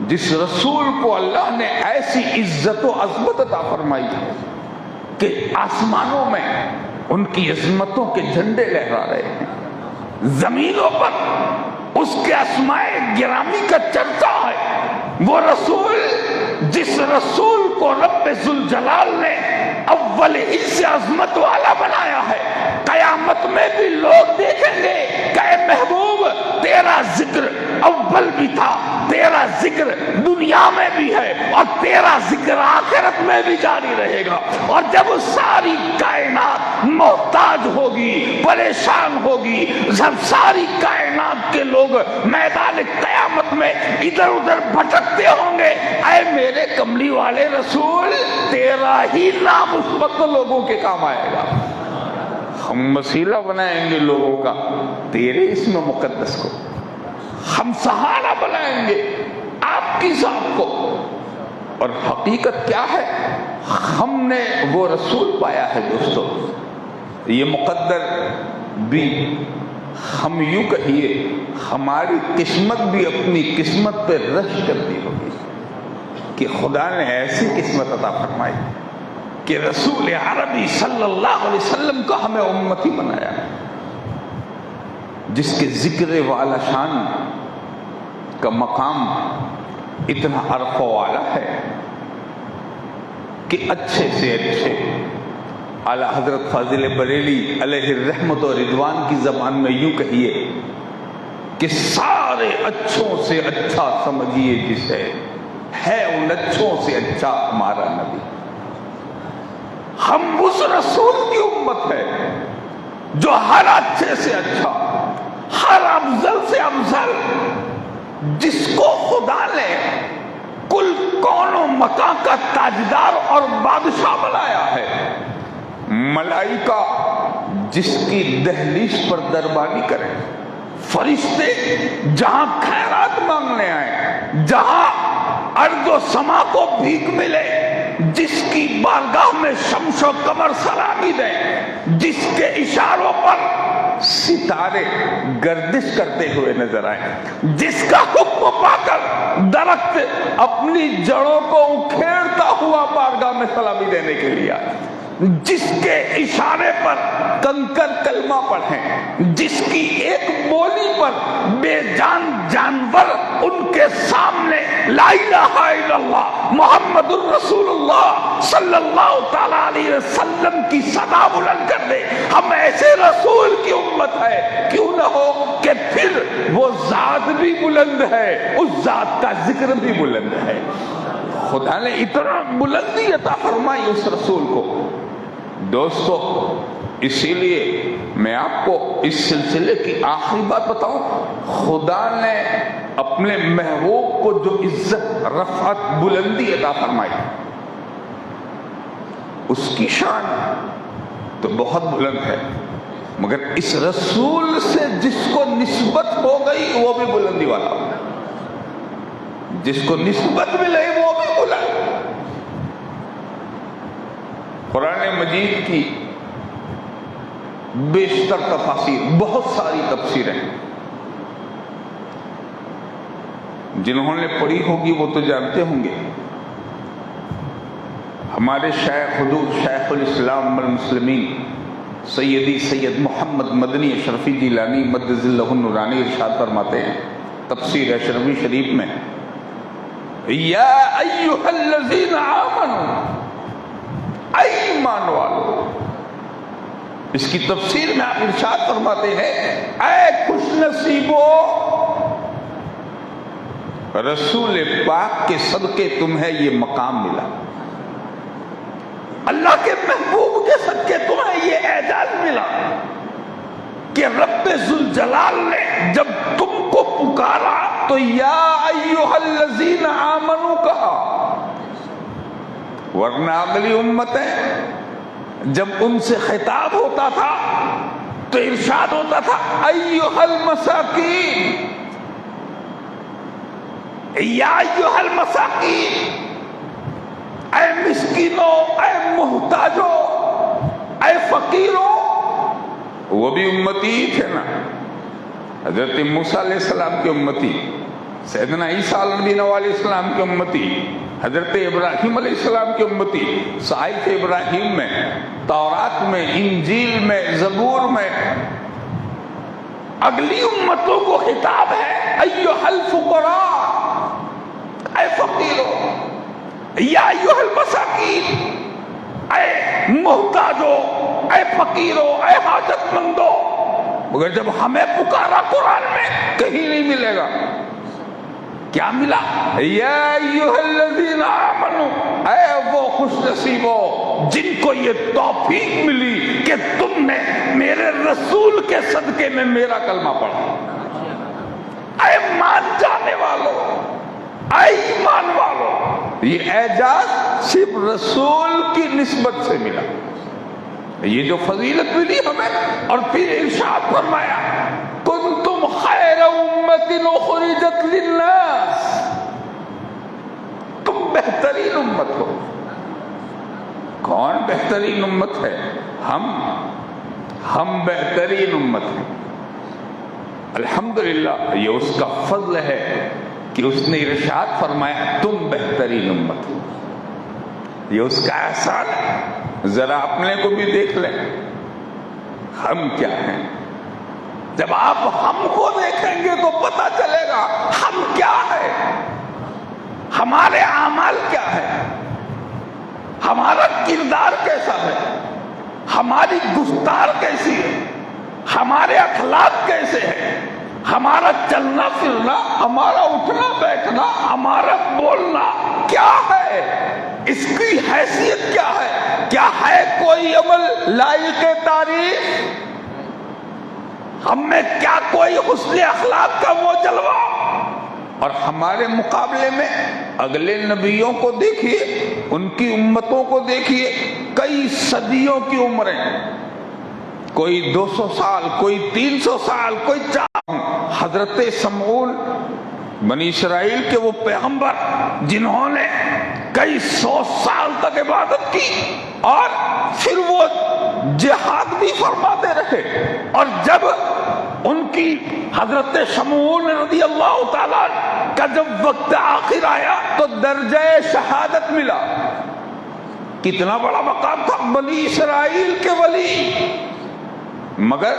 جس رسول کو اللہ نے ایسی عزت و عظمت عطا فرمائی ہے کہ آسمانوں میں ان کی عظمتوں کے جھنڈے لہرا رہے ہیں، زمینوں پر اس کے اسماء گرامی کا چرچا ہے. وہ رسول جس رسول کو رب ذوالجلال نے اول ہی سے عظمت والا بنایا ہے، قیامت میں بھی لوگ دیکھیں گے کہ اے محبوب تیرا ذکر اول بھی تھا، تیرا ذکر دنیا میں بھی ہے اور تیرا ذکر آخرت میں بھی جاری رہے گا. اور جب ساری کائنات محتاج ہوگی، پریشان ہوگی، جب ساری کائنات کے لوگ میدان قیامت میں ادھر ادھر بھٹکتے ہوں گے، اے میرے کملی والے رسول تیرا ہی نام اس وقت لوگوں کے کام آئے گا. ہم وسیلہ بنائیں گے لوگوں کا تیرے اسم مقدس کو، ہم سہارا بنائیں گے آپ کی ذات کو. اور حقیقت کیا ہے؟ ہم نے وہ رسول پایا ہے دوستو. یہ مقدر بھی ہم یوں کہیے ہماری قسمت بھی اپنی قسمت پہ رش کرتی ہوگی کہ خدا نے ایسی قسمت عطا فرمائی کہ رسول عربی صلی اللہ علیہ وسلم کو ہمیں امتی بنایا، جس کے ذکر والا شان کا مقام اتنا عرف والا ہے کہ اچھے سے اچھے اعلیٰ حضرت فاضل بریلی علیہ الرحمت و رضوان کی زبان میں یوں کہیے کہ سارے اچھوں سے اچھا سمجھیے جسے، ہے ان اچھوں سے اچھا ہمارا نبی. ہم اس رسول کی امت ہے جو ہر اچھے سے اچھا، ہر افضل سے افضل، جس کو خدا نے کل کون و مکان کا تاجدار اور بادشاہ بنایا ہے. ملائکہ جس کی دہلیز پر دربانی کریں، فرشتے جہاں خیرات مانگنے آئے، جہاں ارض و سما کو بھیک ملے، جس کی بارگاہ میں شمس و قمر سلامی دیں، جس کے اشاروں پر ستارے گردش کرتے ہوئے نظر آئے، جس کا حکم پا کر درخت اپنی جڑوں کو اکھیڑتا ہوا بارگاہ میں سلامی دینے کے لیے آئے، جس کے اشارے پر کنکر کلمہ پڑھیں، جس کی ایک بولی پر بے جان جانور ان کے سامنے لا الہ الا اللہ محمد الرسول اللہ صلی اللہ تعالی علیہ وسلم کی صدا بلند کر دے۔ ہم ایسے رسول کی امت ہے، کیوں نہ ہو کہ پھر وہ ذات بھی بلند ہے، اس ذات کا ذکر بھی بلند ہے۔ خدا نے اتنا بلندی عطا فرمائی اس رسول کو۔ دوستو، اسی لیے میں آپ کو اس سلسلے کی آخری بات بتاؤں، خدا نے اپنے محبوب کو جو عزت، رفعت، بلندی عطا فرمائی، اس کی شان تو بہت بلند ہے، مگر اس رسول سے جس کو نسبت ہو گئی وہ بھی بلندی والا ہو، جس کو نسبت ملے وہ بھی بلند۔ قرآن مجید کی بیشتر تفاسیر، بہت ساری تفسیریں جنہوں نے پڑھی ہوگی وہ تو جانتے ہوں گے۔ ہمارے شیخ حضور شیخ الاسلام والمسلمین سیدی سید محمد مدنی اشرفی جیلانی مدظ اللہ النورانی ارشاد فرماتے ہیں تفسیر اشرفی شریف میں، یا ایھا الذین آمنوا، اے ایمان والو۔ اس کی تفسیر میں آپ ارشاد فرماتے ہیں، اے خوش نصیبو، رسول پاک کے صدقے تمہیں یہ مقام ملا، اللہ کے محبوب کے صدقے تمہیں یہ اعزاز ملا کہ رب ذوالجلال نے جب تم کو پکارا تو یا ایھا الذین آمنوا کہا، ورنہ اگلی امتیں جب ان سے خطاب ہوتا تھا تو ارشاد ہوتا تھا ایھا المساکین، یا ایھا المساکین، اے مسکینوں، اے محتاجوں، اے فقیروں۔ وہ بھی امتی تھے نا، حضرت موسیٰ علیہ السلام کی امتی، سیدنا عیسیٰ علیہ السلام کی امتی، حضرت ابراہیم علیہ السلام کی امتی، صحائف ابراہیم میں، تورات میں، انجیل میں، زبور میں۔ اگلی امتوں کو خطاب ہے ایھا الفقراء، اے فقیروں، یا ایھا المساکین، اے محتاجوں، اے فقیروں، اے حاجت مندوں۔ مگر جب ہمیں پکارا قرآن میں کہیں نہیں ملے گا، کیا ملا؟ یا ایھا الذین آمنوا، اے وہ خوش نصیبو جن کو یہ توفیق ملی کہ تم نے میرے رسول کے صدقے میں میرا کلمہ پڑھا۔ اے مان جانے والو، اے ایمان والو، یہ اعزاز صرف رسول کی نسبت سے ملا، یہ جو فضیلت ملی ہمیں۔ اور پھر ارشاد فرمایا کنتم خیر امت اخرجت للناس، تم بہترین امت ہو۔ کون بہترین امت ہے؟ ہم بہترین امت ہیں۔ الحمدللہ، یہ اس کا فضل ہے کہ اس نے ارشاد فرمایا تم بہترین امت ہو، یہ اس کا احسان ہے۔ ذرا اپنے کو بھی دیکھ لیں، ہم کیا ہیں؟ جب آپ ہم کو دیکھیں گے تو پتہ چلے گا ہم کیا ہے، ہمارے اعمال کیا ہے، ہمارا کردار کیسا ہے، ہماری گفتار کیسی ہے، ہمارے اخلاق کیسے ہیں، ہمارا چلنا پھرنا، ہمارا اٹھنا بیٹھنا، ہمارا بولنا کیا ہے، اس کی حیثیت کیا ہے؟ کیا ہے کوئی عمل لائق تعریف؟ ہم میں کیا کوئی حسن اخلاق کا وہ جلوہ؟ اور ہمارے مقابلے میں اگلے نبیوں کو دیکھیے، ان کی امتوں کو دیکھیے، کئی صدیوں کی عمریں، کوئی 200 سال، کوئی 300 سال، کوئی 4۔ حضرت سمعون بنی اسرائیل کے وہ پیغمبر جنہوں نے کئی سو سال تک عبادت کی، اور پھر وہ جہاد بھی فرماتے رہے، اور جب ان کی حضرت شمعون رضی اللہ تعالیٰ کا جب وقت آخر آیا تو درجہ شہادت ملا۔ کتنا بڑا مقام تھا، بنی اسرائیل کے ولی، مگر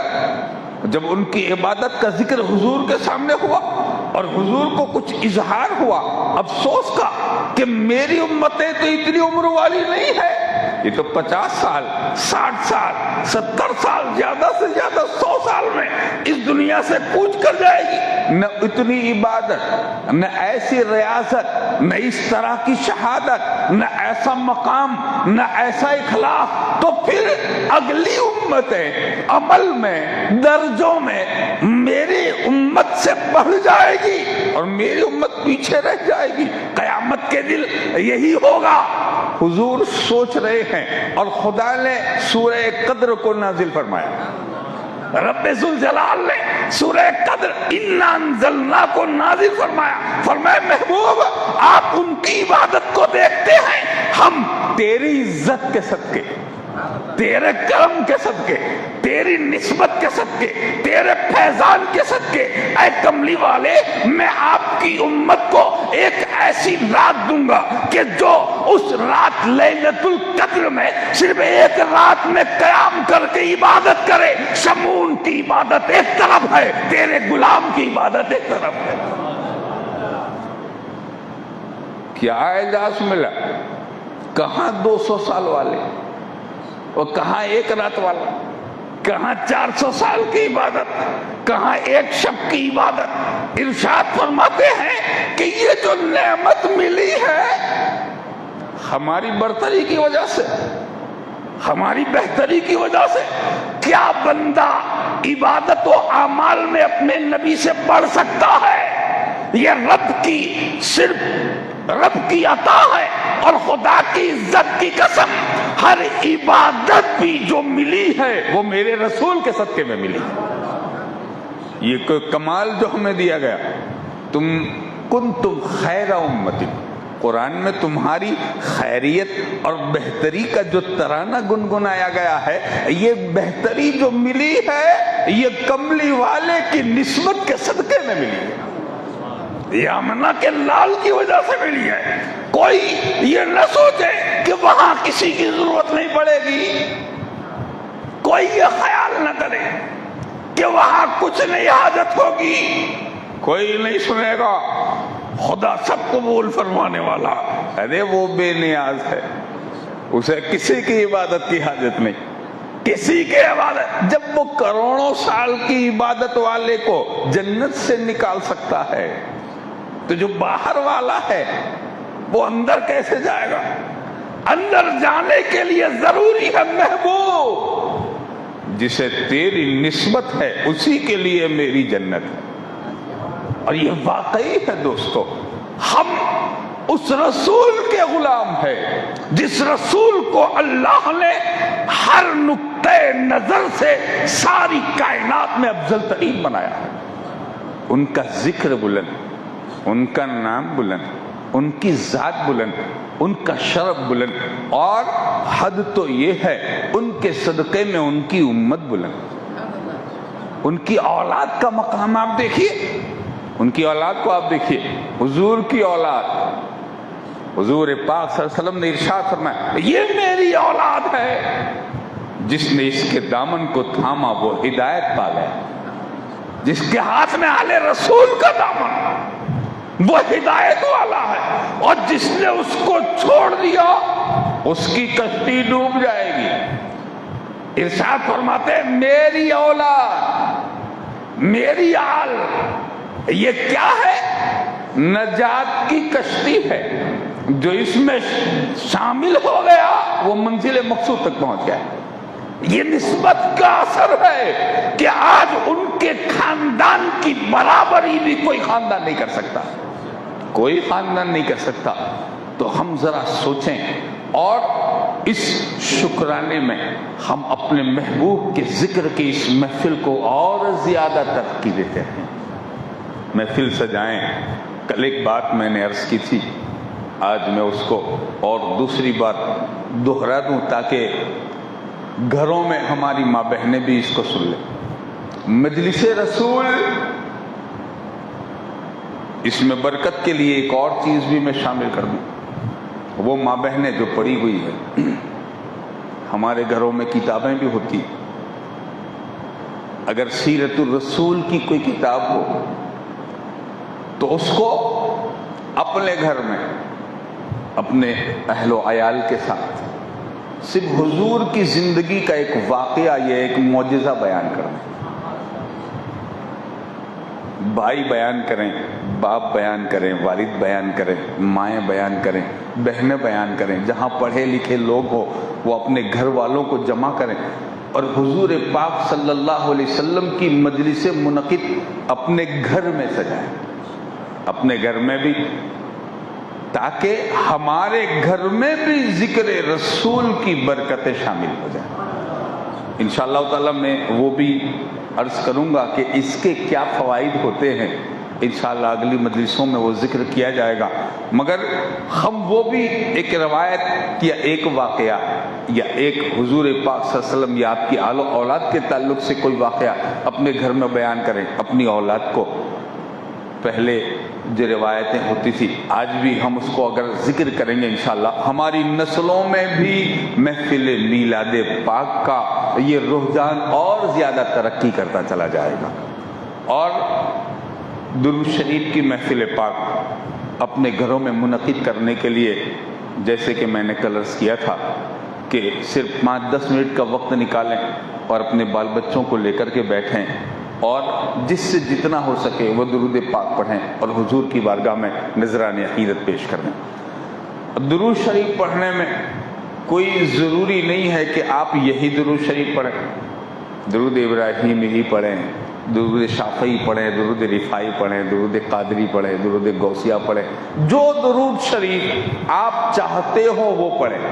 جب ان کی عبادت کا ذکر حضور کے سامنے ہوا اور حضور کو کچھ اظہار ہوا افسوس کا کہ میری امتیں تو اتنی عمر والی نہیں ہے، یہ تو 50 سال 60 سال 70 سال زیادہ سے زیادہ 100 سال میں اس دنیا سے کوچ کر جائے گی، نہ اتنی عبادت، نہ ایسی ریاست، نہ اس طرح کی شہادت، نہ ایسا مقام، نہ ایسا اخلاق، تو پھر اگلی امتیں عمل میں درجوں میں میری امت سے بڑھ جائے گی اور میری امت پیچھے رہ جائے گی، قیامت کے دن یہی ہوگا۔ حضور سوچ رہے ہیں اور خدا نے سورہ قدر کو نازل فرمایا، رب ذوالجلال نے سورہ قدر انا انزلنا کو نازل فرمایا، فرمایا محبوب آپ ان کی عبادت کو دیکھتے ہیں، ہم تیری عزت کے صدقے، تیرے کرم کے صدقے، تیری نسبت کے صدقے، تیرے فیضان کے صدقے، اے کملی والے میں آپ کی امت کو ایک ایسی رات دوں گا کہ جو اس رات لیلۃ القدر میں صرف ایک رات میں قیام کر کے عبادت کرے۔ شمعون کی عبادت ایک طرف ہے، تیرے غلام کی عبادت ایک طرف ہے۔ کیا اعزاز ملا؟ کہاں 200 سال والے اور کہاں ایک رات والا، کہاں 400 سال کی عبادت، کہاں ایک شب کی عبادت۔ ارشاد فرماتے ہیں کہ یہ جو نعمت ملی ہے ہماری برتری کی وجہ سے، ہماری بہتری کی وجہ سے۔ کیا بندہ عبادت و اعمال میں اپنے نبی سے بڑھ سکتا ہے؟ یہ رب کی صرف رب کی عطا ہے، اور خدا کی عزت کی قسم ہر عبادت بھی جو ملی ہے وہ میرے رسول کے صدقے میں ملی۔ یہ کوئی کمال جو ہمیں دیا گیا، تم کنتم خیر امت، قرآن میں تمہاری خیریت اور بہتری کا جو ترانہ گنگنایا گیا ہے، یہ بہتری جو ملی ہے یہ کملی والے کی نسبت کے صدقے میں ملی ہے، یہ آمنہ کے لال کی وجہ سے ملی ہے۔ کوئی یہ نہ سوچے کہ وہاں کسی کی ضرورت نہیں پڑے گی، کوئی یہ خیال نہ کرے کہ وہاں کچھ نہیں حاجت ہوگی، کوئی نہیں سنے گا خدا سب قبول فرمانے والا، ارے وہ بے نیاز ہے، اسے کسی کی عبادت کی حاجت نہیں، کسی کے عبادت۔ جب وہ کروڑوں سال کی عبادت والے کو جنت سے نکال سکتا ہے تو جو باہر والا ہے وہ اندر کیسے جائے گا؟ اندر جانے کے لیے ضروری ہے محبوب، جسے تیری نسبت ہے اسی کے لیے میری جنت ہے۔ اور یہ واقعی ہے دوستو، ہم اس رسول کے غلام ہیں جس رسول کو اللہ نے ہر نقطہ نظر سے ساری کائنات میں افضل ترین بنایا ہے۔ ان کا ذکر بلند، ان کا نام بلند، ان کی ذات بلند، ان کا شرف بلند، اور حد تو یہ ہے ان کے صدقے میں ان کی امت بلند۔ ان کی اولاد کا مقام آپ دیکھیے، ان کی اولاد کو آپ دیکھیے، حضور کی اولاد، حضور پاک صلی اللہ علیہ وسلم نے ارشاد فرمایا یہ میری اولاد ہے، جس نے اس کے دامن کو تھاما وہ ہدایت پا گیا، جس کے ہاتھ میں آل رسول کا دامن وہ ہدایت والا ہے، اور جس نے اس کو چھوڑ دیا اس کی کشتی ڈوب جائے گی۔ ارشاد فرماتے ہیں میری اولاد، میری آل، یہ کیا ہے؟ نجات کی کشتی ہے، جو اس میں شامل ہو گیا وہ منزل مقصود تک پہنچ گیا۔ یہ نسبت کا اثر ہے کہ آج ان کے خاندان کی برابری بھی کوئی خاندان نہیں کر سکتا، کوئی خاندان نہیں کر سکتا۔ تو ہم ذرا سوچیں اور اس شکرانے میں ہم اپنے محبوب کے ذکر کی اس محفل کو اور زیادہ ترقی دیتے ہیں، محفل سجائیں۔ کل ایک بات میں نے عرض کی تھی آج میں اس کو اور دوسری بار دہرا دوں تاکہ گھروں میں ہماری ماں بہنیں بھی اس کو سن لیں۔ مجلس رسول، اس میں برکت کے لیے ایک اور چیز بھی میں شامل کر دوں، وہ ماں بہنیں جو پڑھی ہوئی ہے، ہمارے گھروں میں کتابیں بھی ہوتی، اگر سیرت الرسول کی کوئی کتاب ہو تو اس کو اپنے گھر میں اپنے اہل و عیال کے ساتھ صرف حضور کی زندگی کا ایک واقعہ یا ایک معجزہ بیان کرنا، بھائی بیان کریں، باپ بیان کریں، والد بیان کریں، مائیں بیان کریں، بہنیں بیان کریں، جہاں پڑھے لکھے لوگ ہو وہ اپنے گھر والوں کو جمع کریں اور حضور پاک صلی اللہ علیہ وسلم کی مجلس منعقد اپنے گھر میں سجائیں، اپنے گھر میں بھی، تاکہ ہمارے گھر میں بھی ذکر رسول کی برکتیں شامل ہو جائیں۔ انشاءاللہ تعالی میں وہ بھی عرض کروں گا کہ اس کے کیا فوائد ہوتے ہیں، انشاءاللہ اگلی مجلسوں میں وہ ذکر کیا جائے گا، مگر ہم وہ بھی ایک روایت یا ایک واقعہ یا ایک حضور پاک صلی اللہ علیہ وسلم یا آپ کی آل و اولاد کے تعلق سے کوئی واقعہ اپنے گھر میں بیان کریں اپنی اولاد کو۔ پہلے جو روایتیں ہوتی تھی آج بھی ہم اس کو اگر ذکر کریں گے انشاءاللہ ہماری نسلوں میں بھی محفل میلاد پاک کا یہ رجحان اور زیادہ ترقی کرتا چلا جائے گا۔ اور درود شریف کی محفل پاک اپنے گھروں میں منعقد کرنے کے لیے جیسے کہ میں نے کل عرض کیا تھا کہ صرف 5-10 منٹ کا وقت نکالیں اور اپنے بال بچوں کو لے کر کے بیٹھیں اور جس سے جتنا ہو سکے وہ درود پاک پڑھیں اور حضور کی بارگاہ میں نذران عقیدت پیش کریں۔ درود شریف پڑھنے میں کوئی ضروری نہیں ہے کہ آپ یہی درود شریف پڑھیں، درود ابراہیمی ہی پڑھیں، درود شافعی پڑھیں، درود رفاعی پڑھیں، درود قادری پڑھیں، درود غوثیہ پڑھیں، جو درود شریف آپ چاہتے ہو وہ پڑھیں،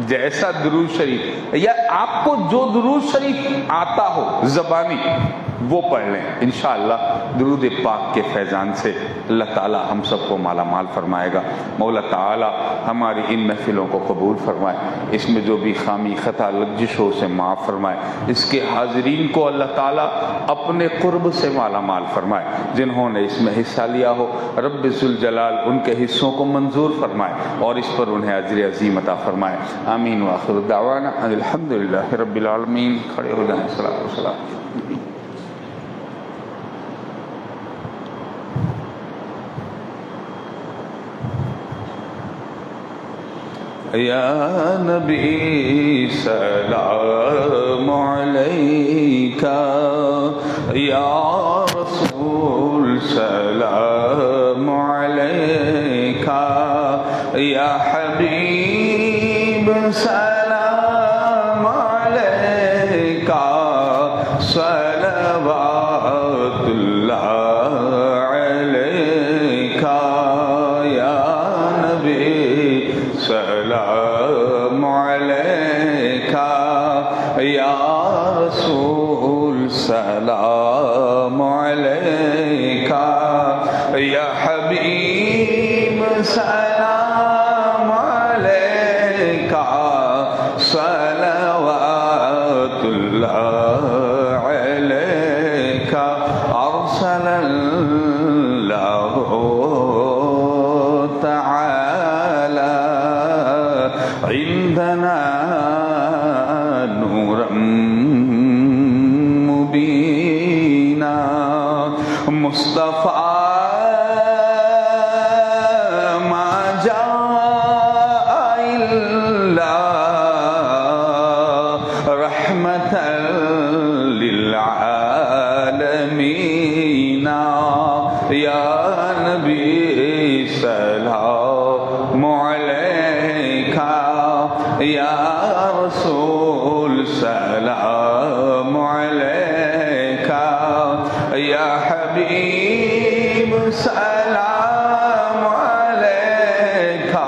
جیسا درود شریف یا آپ کو جو درود شریف آتا ہو زبانی وہ پڑھ لیں، انشاءاللہ درود پاک کے فیضان سے اللہ تعالی ہم سب کو مالا مال فرمائے گا۔ مولا تعالی ہماری ان محفلوں کو قبول فرمائے، اس میں جو بھی خامی خطا لغزش ہو اسے معاف فرمائے، اس کے حاضرین کو اللہ تعالی اپنے قرب سے مالا مال فرمائے، جنہوں نے اس میں حصہ لیا ہو رب ذوالجلال ان کے حصوں کو منظور فرمائے اور اس پر انہیں اجر عظیم عطا فرمائے۔ آمین وآخر دعوانا الحمدللہ رب العالمین۔ کھڑے ہو جائیں، صلاۃ و سلام۔ یا نبی سلام علیکہ، یا رسول سلام علیکہ، یا حبیب سلام علیکہ، صلوات اللہ علیکہ، یا نبی سلام علیکہ، یا رسول سلام علیکہ، یا حبیب سلام علیکہ، صلوات اللہ علیکہ، ارسل اللہ تعالی عندنا نورا مبینا، مصطفیٰ ما جاء الا رحمتا للعالمین، یا نبی سلام علیکہ، یا رسول سلام علیکہ، یا حبیب سلام علیکہ،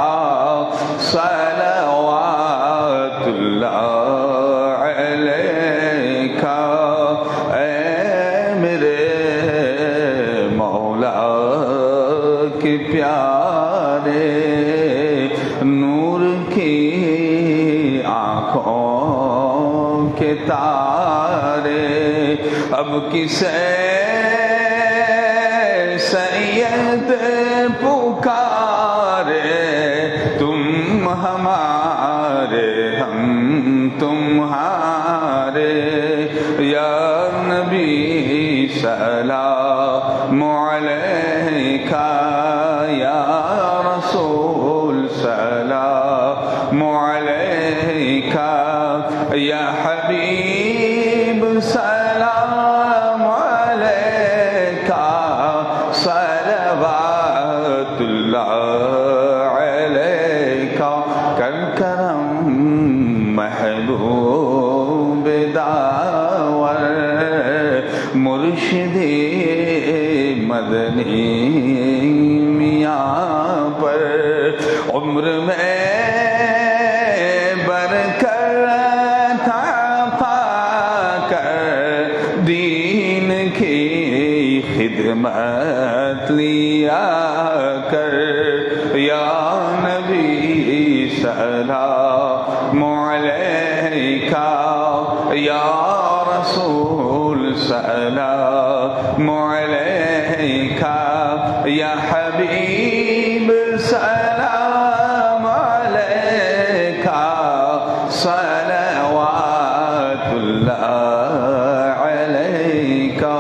صلوات اللہ علیکہ۔ اے میرے مولا کے پیارے کے تارے، اب کسے سید پکارے، تم ہمارے ہم تمہارے، یا نبی سلام علیکہ، یا رسول سلام علیکہ، یا حبیب سلام علیکہ، صلوات اللہ علیکہ، کر کرم محبوب داور، مرشدی مدنی میاں پر، عمر میں برکت عطا کر، دین کی خدمت لیا کر، یا نبی سلام علیکہ، یا رسول سلام علیکہ، یا حبیب سلام علیکہ، صلوات اللہ علیکہ،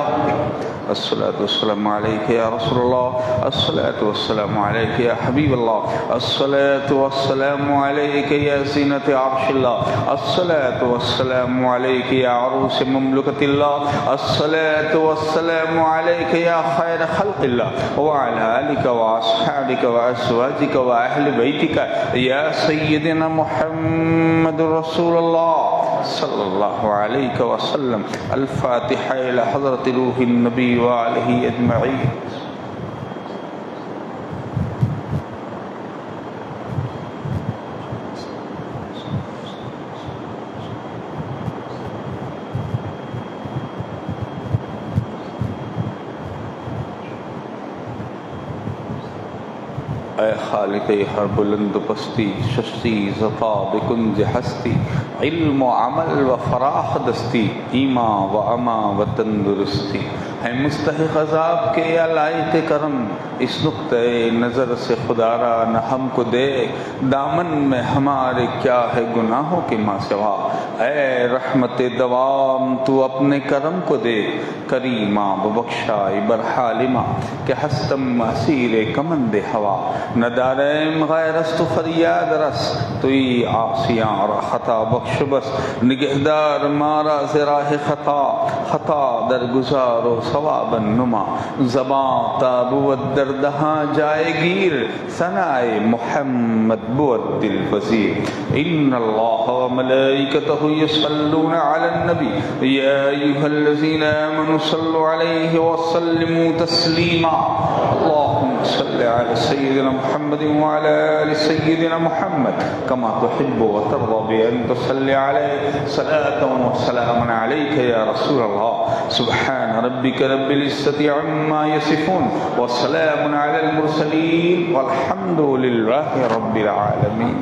الصلاة والسلام عليك يا رسول الله، الصلاة والسلام عليك يا حبيب الله، الصلاة والسلام عليك يا زينة عرش الله، الصلاة والسلام عليك يا عروس مملكة الله، الصلاة والسلام عليك يا خير خلق الله، وعلى آلك وأصحابك وأزواجك وأهل بيتك يا سيدنا محمد رسول الله صلى الله عليه وسلم. الفاتحة إلى حضرة روح النبي وآله أجمعين. اے خالق ہر بلند پستی، ششتی زفا بکنز ہستی، علم و عمل و فراخ دستی، ایمان و اما و تندرستی، ہے مستحق عذاب کے یا لائق کرم، اس نقطۂ نظر سے خدا را نہ ہم کو دے، دامن میں ہمارے کیا ہے گناہوں کے ماں سوا، اے رحمت دوام تو اپنے کرم کو دے، کریمہ ببخشائی برحالمہ کہ ہستم اسیر کمند ہوا، نہ داریم غیر است و فریاد رس، توی عاصیاں اور خطا بخش بس، نگہدار مارا ز راہ خطا، خطا در گزار و ثواب نما، زباں تا بود در دہاں جائے گیر، ثنائے محمد بود دل پذیر، ان اللہ و ملائکتہ یصلون علی النبی یا ایھا الذین آمنوا صلوا علیہ وسلموا تسلیما، اللہم صل علی سیدنا محمد وعلى آل سيدنا محمد كما تحب وترضى بأن تصلي عليه صلاة وسلام عليك يا رسول الله. سبحان ربك رب العزة عما يصفون وسلام على المرسلين والحمد لله رب العالمين.